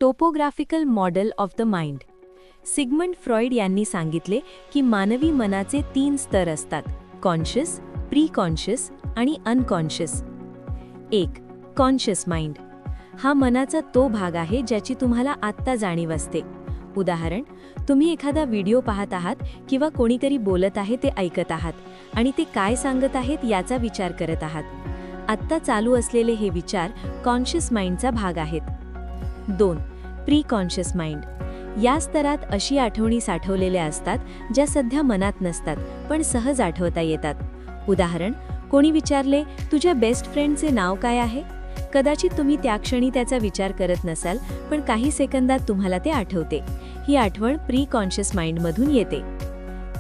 Topographical model of the mind. Sigmund Freud यांनी सांगितले की मानवी मनाचे 3 स्तर असतात: कॉन्शियस, प्री कॉन्शियस आणि अनकॉन्शियस. 1. Conscious mind. हा मनाचा तो भाग आहे ज्याची तुम्हाला आत्ता जाणीव असते. उदाहरण, तुम्ही एखादा व्हिडिओ पाहत आहात किंवा कोणीतरी बोलत आहे ते ऐकत आहात आणि ते काय सांगत आहेत याचा विचार करत आहात. आत्ता चालू असलेले हे विचार कॉन्शियस माइंडचा भाग आहेत. 2. Pre conscious mind. या स्तरात अशी आठवणी साठवलेल्या असतात ज्या सध्या मनात नसतात पण सहज आठवता येतात. उदाहरण, कोणी विचारले, तुझ्या बेस्ट फ्रेंडचे नाव काय आहे? कदाचित तुम्ही त्या क्षणी त्याचा विचार करत नसाल, पण काही सेकंदात तुम्हाला ते आठवते. ही आठवण प्री कॉन्शियस माइंडमधून येते.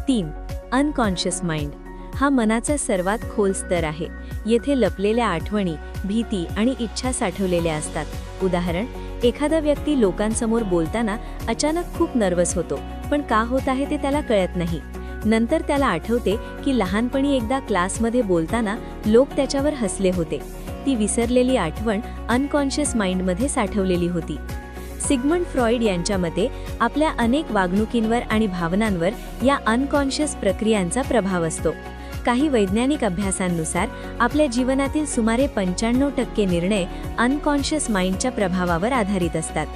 3. Unconscious mind. हा मनाचा सर्वात खोल स्तर आहे. येथे लपलेल्या आठवणी, भीती आणि इच्छा साठवलेल्या असतात. उदाहरण, एखादा व्यक्ती लोकांसमोर बोलताना अचानक खूप नर्वस होतो, पण का होत आहे ते त्याला कळत नाही. नंतर त्याला आठवते की लहानपणी एकदा क्लासमध्ये बोलताना लोक त्याच्यावर हसले होते. ती विसरलेली आठवण अनकॉन्शियस माइंडमध्ये साठवलेली होती. सिग्मंड फ्रॉइड यांच्या मते आपल्या अनेक वागणुकींवर आणि भावनांवर या अनकॉन्शियस प्रक्रियांचा प्रभाव असतो. काही वैज्ञानिक अभ्यासांनुसार आपल्या जीवनातील सुमारे 95% निर्णय अनकॉन्शियस माइंडच्या प्रभावावर आधारित असतात.